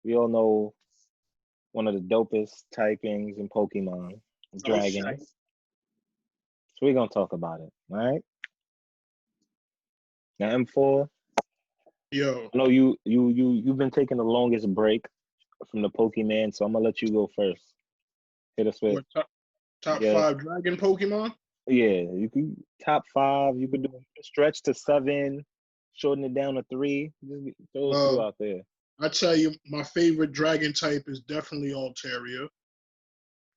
we all know one of the dopest typings in Pokemon, Oh shit. Dragon. So we're gonna talk about it, all right? Now M4, Yo, I know you've been taking the longest break from the Pokemon, so I'm gonna let you go first. Hit us with what top yeah, 5 dragon Pokemon? yeah. You can top 5. You could do stretch to 7, shorten it down to 3. Just throw a few Well, out there. I tell you, my favorite dragon type is definitely Altaria.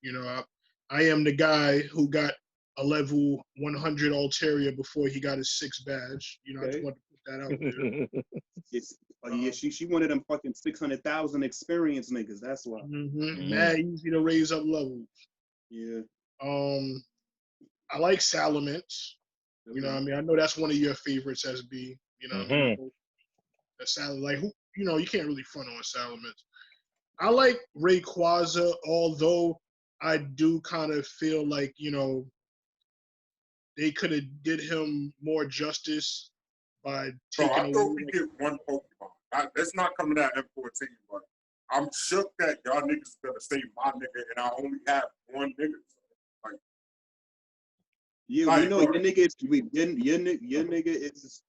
You know, I am the guy who got a level 100 Altaria before he got his 6th badge. You know, I just Okay. want to put that out there. It's, yeah, she one of them fucking 600,000 experience niggas. That's why. Mhm. Mad easy to raise up levels. Yeah. Um, I like Salamence. You know what I mean? I know that's one of your favorites, SB. You know what I mean? Mhm. That like who, you know, you can't really front on Salamence. I like Rayquaza, although I do kind of feel like, you know, they could have did him more justice by Bro, taking I thought away. we Like, get one Pokemon. That's not coming out M14, but I'm shook that y'all niggas gonna say my nigga and I only have one nigga. Like, Yeah, we like, know your nigga is your nigga is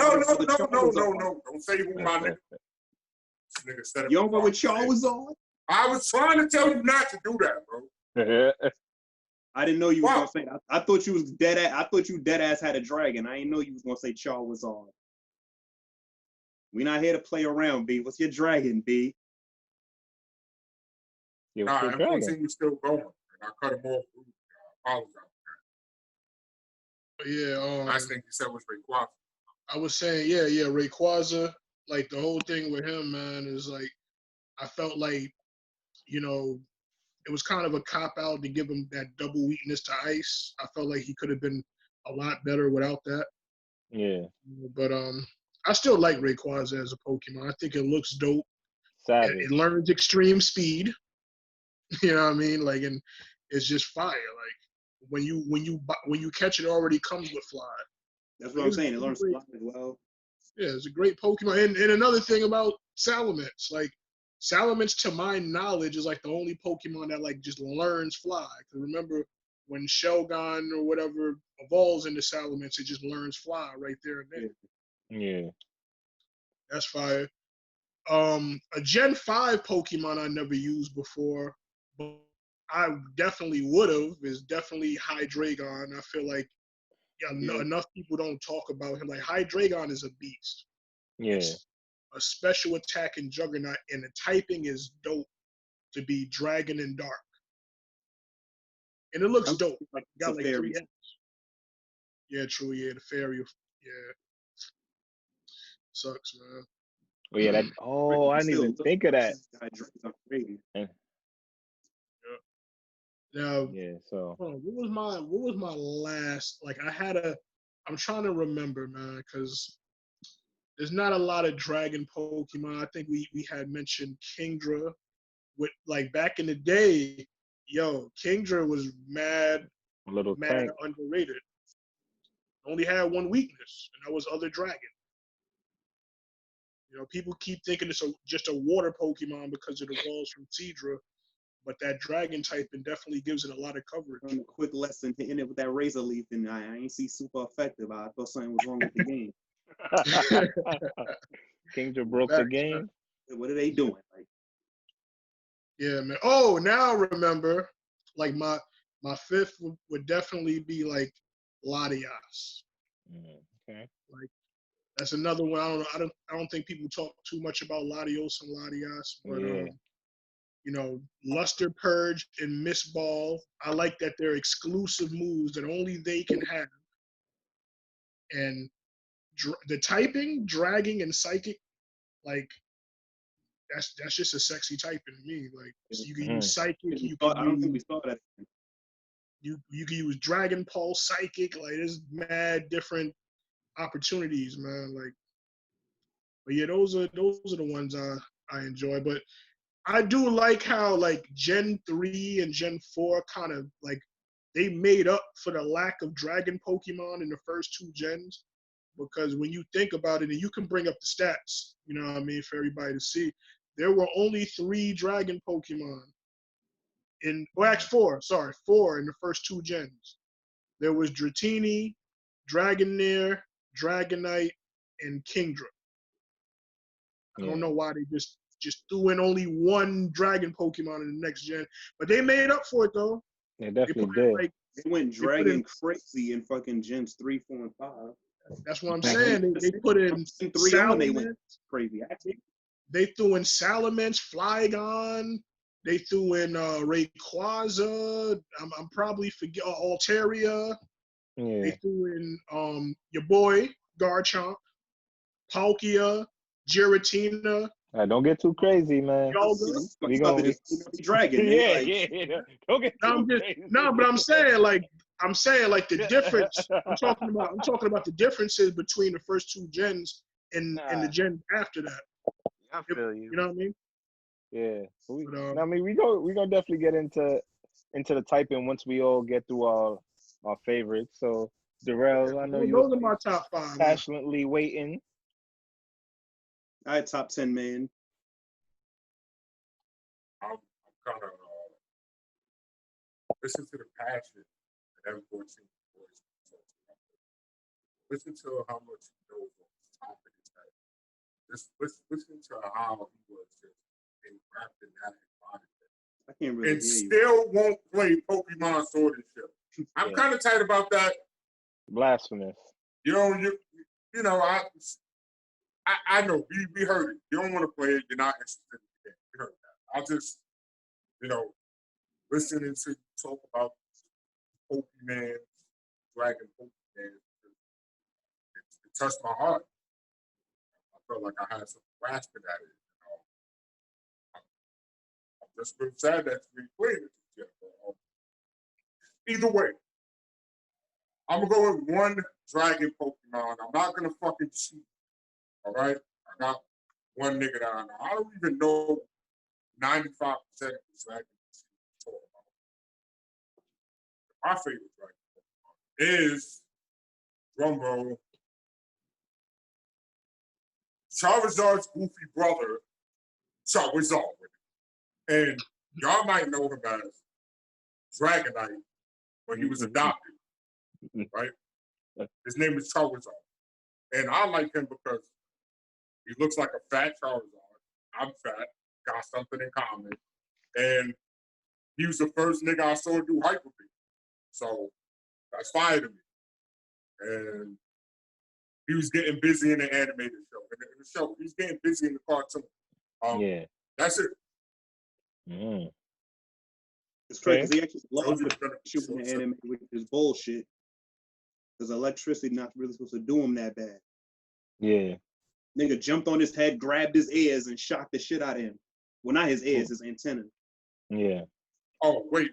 no. Don't say who my nigga. This nigga said it You don't go before I with said it. Charizard? I was trying to tell you not to do that, bro. I didn't know you was Wow. gonna say that. I thought you was dead ass. I thought you dead ass had a dragon. I didn't know you was gonna say Charizard. We not here to play around, B. What's your dragon, B? Yeah, what's Nah, your dragon? M14 was still going, and I cut him off. I apologize. yeah, Last thing you said was Rayquaza. I was saying, yeah, Rayquaza. Like the whole thing with him, man, is like I felt like, you know, it was kind of a cop out to give him that double weakness to ice. I felt like he could have been a lot better without that. Yeah, But I still like Rayquaza as a Pokemon. I think it looks dope. It Savage. learns extreme speed. You know what I mean? Like, and it's just fire. Like when you catch it, it already comes with fly. That's what Like, I'm saying. It learns great. fly as well. Yeah, it's a great Pokemon. And another thing about Salamence, like Salamence, to my knowledge, is like the only Pokemon that like just learns fly. Because remember, when Shelgon or whatever evolves into Salamence, it just learns fly right there and then. Yeah. That's fire. A Gen 5 Pokemon I never used before, but I definitely would have, is definitely Hydreigon. I feel like enough people don't talk about him. Like Hydreigon is a beast. Yeah. It's a special attack in Juggernaut, and the typing is dope to be Dragon and Dark. And it looks dope. Like It's got a like fairy. 3 X. Yeah, true. Yeah, the fairy. Yeah, sucks, man. Oh yeah, that. Oh, I didn't Still, even think of that. Hydreigon's crazy. Eh, Now, Yeah. So what was my last? Like, I had a. I'm trying to remember, man, because there's not a lot of dragon Pokemon. I think we had mentioned Kingdra. With like back in the day, yo, Kingdra was a little mad tank. underrated. Only had one weakness, and that was Other Dragon. You know, people keep thinking it's just a water Pokemon because it evolves from Seadra, but that dragon typing definitely gives it a lot of coverage. A quick lesson hitting it with that razor leaf, and I ain't see super effective. I thought something was wrong with the game. Kingdra broke the Facts, man. game. What are they doing? Like, Yeah, man. Oh, now I remember. Like my fifth would definitely be like Latias. Okay. Like that's another one. I don't think people talk too much about Latios and Latias, but Yeah. you know, Luster Purge and Miss Ball. I like that they're exclusive moves that only they can have. And the typing, dragging, and psychic, like that's just a sexy typing to me. Like so you can use psychic, you can I don't think use we saw that. you can use Dragon Pulse, psychic. Like there's mad different opportunities, man. Like, but yeah, those are the ones I enjoy. But I do like how like Gen 3 and Gen 4 kind of like they made up for the lack of dragon Pokemon in the first 2 gens. Because when you think about it, and you can bring up the stats, you know what I mean, for everybody to see, there were only 3 dragon Pokemon well, actually 4 in the first 2 gens. There was Dratini, Dragonair, Dragonite, and Kingdra. I don't know why they just threw in only 1 dragon Pokemon in the next gen, but they made up for it though. They definitely did. They went dragon crazy in fucking gens 3, 4, and 5. That's what I'm saying. They put in 3 on, they went crazy. They threw in Salamence, Flygon. They threw in Rayquaza. I'm probably forget Altaria. Yeah. They threw in your boy Garchomp, Palkia, Giratina. Don't get too crazy, man. We gonna be dragon. Yeah. Don't get too crazy. No, but I'm saying like the difference. I'm talking about the differences between the first 2 gens and the gen after that. I feel you. You know what I mean? Yeah. I mean, we gonna definitely get into the typing once we all get through our favorites. So, Darrell, I know those are my top 5. Passionately waiting. I had top 10, man. I'm kind of listen to the passion that M14 boys. Listen to how much he knows on the topic of that. Just listen to how he was just wrapped in that environment. I can't really and still won't play Pokemon Sword and Shield. I'm kind of tight about that. Blasphemous. You know, I know we heard it. You don't want to play it. You're not interested in the game. We heard that. I'll just, listening to you talk about Pokemon, Dragon Pokemon, it touched my heart. I felt like I had some grasping at it. I'm just really sad that we played it yet. Either way, I'm gonna go with 1 Dragon Pokemon. I'm not gonna fucking cheat. All right, I got 1 nigga that I know. I don't even know 95% of the Dragon talk about. My favorite Dragon Pokemon is drumroll Charizard's goofy brother, Charizard. And y'all might know him as Dragonite when he was adopted, right? His name is Charizard. And I like him because he looks like a fat Charizard. I'm fat, got something in common. And he was the first nigga I saw do Hyper Beam. So that's fire to me. And he was getting busy in the animated show. In the show, he's getting busy in the cartoon. That's it. It's crazy because he actually loves shooting the anime, which is bullshit. Because electricity not really supposed to do him that bad. Yeah. Nigga jumped on his head, grabbed his ears, and shocked the shit out of him. Well, not his ears, his antenna. Yeah. Oh, wait.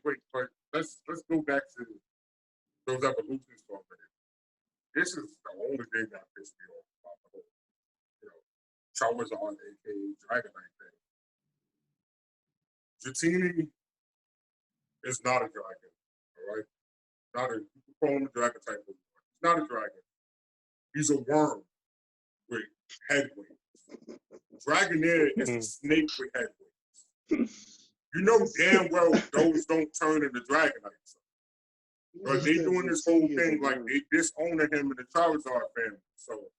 Let's go back to those evolutions for a minute. This is the only thing that pissed me off about the whole, Charizard, aka Dragonite thing. Dratini is not a dragon, all right? You can call him a dragon type of one. He's not a dragon. He's a worm with head wings. Dragonair is a snake with head wings. You know damn well those don't turn into Dragonites. But they doing this whole thing like they disowning him in the Charizard family. So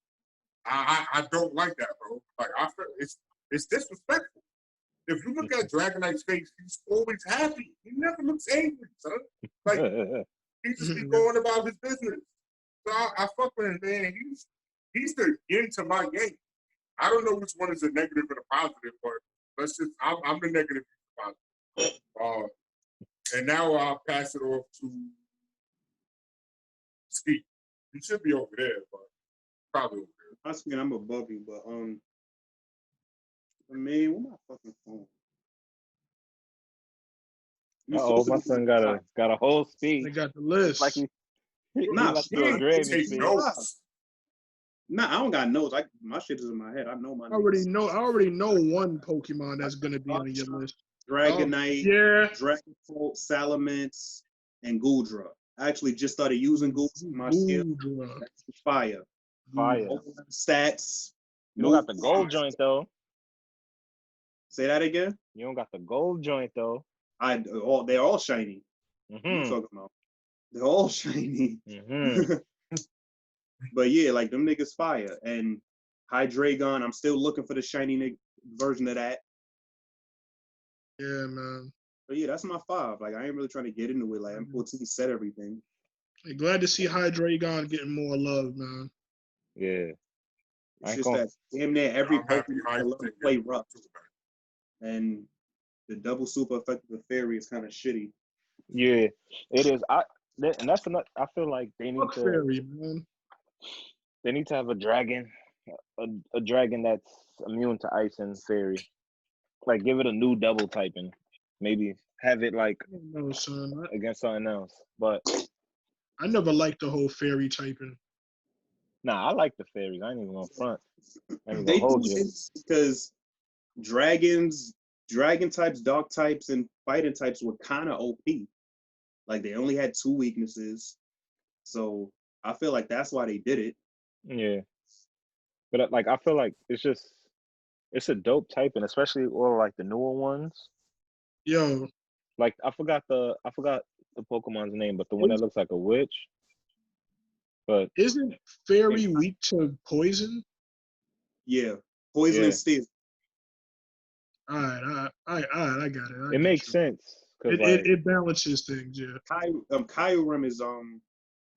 I don't like that, bro. Like I feel it's disrespectful. If you look at Dragonite's face, he's always happy. He never looks angry, son. Like he just be going about his business. So I fuck with him, man. He's the yin to my yang. I don't know which one is the negative and the positive, but I'm the negative and the positive. And now I'll pass it off to Ski. He should be over there, but probably over there. I mean, I'm above you, but man, where my fucking phone? My son got a whole speech. They got the list. Like he take notes. Nah, I don't got notes. My shit is in my head. I know my. I already know 1 Pokemon that's gonna be on your list. Dragonite, Dragonfort, Salamence, and Gudra. I actually just started using Gudra. My skill. That's fire. Fire. Stats. You don't got the gold joint though. Say that again. You don't got the gold joint though. They're all shiny. What you talking about? They're all shiny. But yeah, like them niggas fire. And Hydreigon, I'm still looking for the shiny version of that. Yeah, man. But yeah, that's my 5. Like I ain't really trying to get into it. Like M14 said everything. I'm glad to see Hydreigon getting more love, man. Yeah. It's just that damn near every Pokemon play rough. And the double super effect of the fairy is kind of shitty. Yeah, it is. And that's enough. I feel like they need to. Fairy, man. They need to have a dragon, a dragon that's immune to ice and fairy. Like give it a new double typing. Maybe have it like against something else. But I never liked the whole fairy typing. Nah, I like the fairies. I ain't even gonna front. They do this because dragon types, dark types, and fighting types were kind of OP. Like they only had 2 weaknesses, so I feel like that's why they did it. Yeah, but like I feel like it's a dope typing, especially all like the newer ones. Yo, like I forgot the Pokemon's name, but the one that looks like a witch. But isn't fairy weak to poison? Yeah, poison and steel. All right, I got it. It makes sense. It balances things, yeah. Kyurem is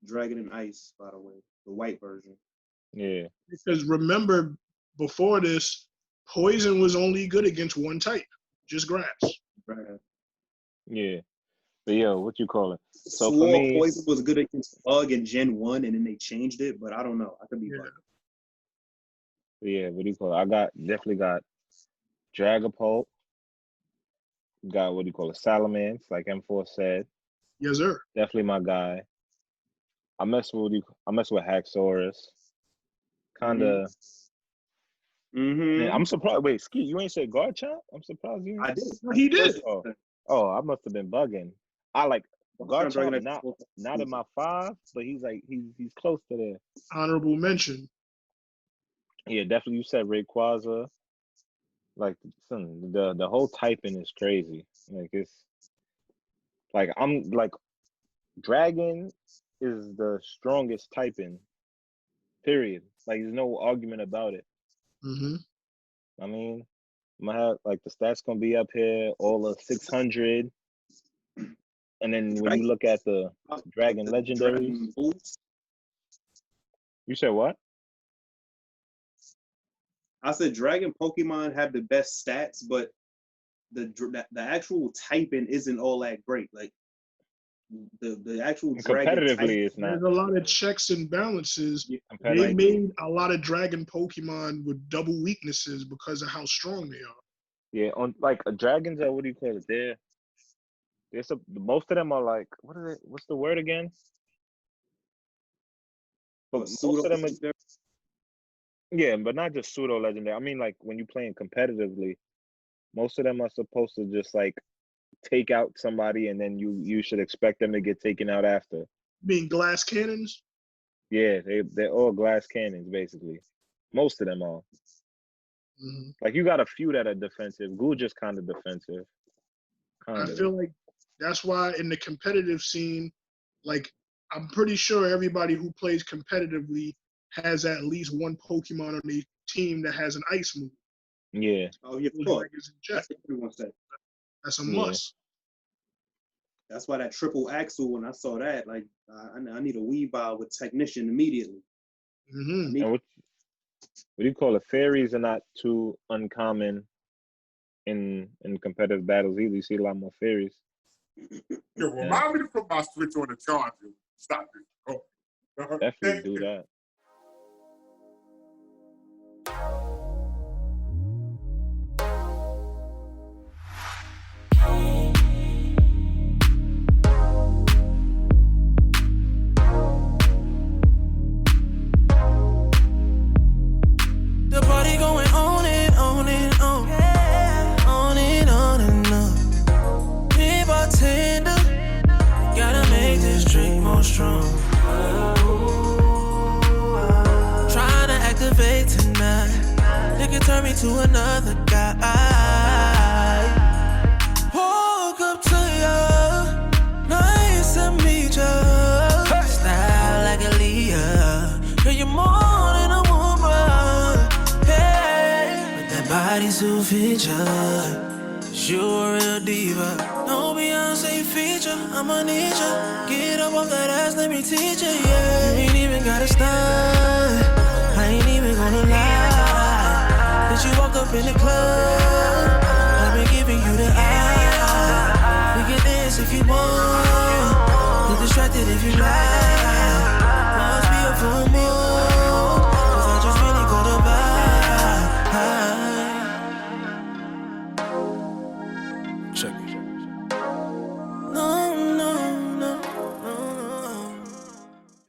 Dragon and Ice, by the way, the white version. Yeah. Because remember, before this, poison was only good against one type, just grass. Right. Yeah. But yo, what you call it? So for me, poison was good against bug in Gen 1, and then they changed it, but I don't know. I could be wrong. Yeah, what do you call it? Definitely got Dragapult. Got Salamence, like M4 said. Yes, sir. Definitely my guy. I mess with Haxorus. Kinda. I'm surprised. Wait, Ski, you ain't say Garchomp? I'm surprised you. I did. He did. Oh, I must have been bugging. I like Garchomp, not in my 5, but he's close to there. Honorable mention. Yeah, definitely. You said Rayquaza. Like the whole typing is crazy. Like it's like I'm like Dragon is the strongest typing. Period. Like there's no argument about it. I mean, I'm gonna have like the stats gonna be up here, all of 600. And then when you look at the Dragon legendaries, you said what? I said Dragon Pokemon have the best stats, but the actual typing isn't all that great. Like the actual competitively, it's not. There's a lot of checks and balances. They made a lot of Dragon Pokemon with double weaknesses because of how strong they are. Yeah, on like dragons are, what do you call it? Most of them are like, what is it? What's the word again? But most of them are, yeah, but not just pseudo legendary. I mean, like when you're playing competitively, most of them are supposed to just like take out somebody, and then you should expect them to get taken out after. Being glass cannons? Yeah, they're all glass cannons basically. Most of them are. Like you got a few that are defensive. Guja's kind of defensive. I feel like that's why in the competitive scene, like I'm pretty sure everybody who plays competitively has at least one Pokemon on the team that has an ice move. Yeah. Oh yeah, that's a must. That's why that triple axle, when I saw that, like I need a Weavile with Technician immediately. And what do you call it? Fairies are not too uncommon in competitive battles either. You see a lot more fairies. Yo, remind me to put my Switch on the charger. Stop this. Oh. Definitely do that. Trying to activate tonight. Nigga turn me to another guy. to feature. You a real diva. No Beyonce feature. I'ma need ya. Get up off that ass, let me teach ya. Yeah. You ain't even gotta stunt. I ain't even gonna lie. That you walk up in the club, I've been giving you the eye. We can dance if you want. Get distracted if you like.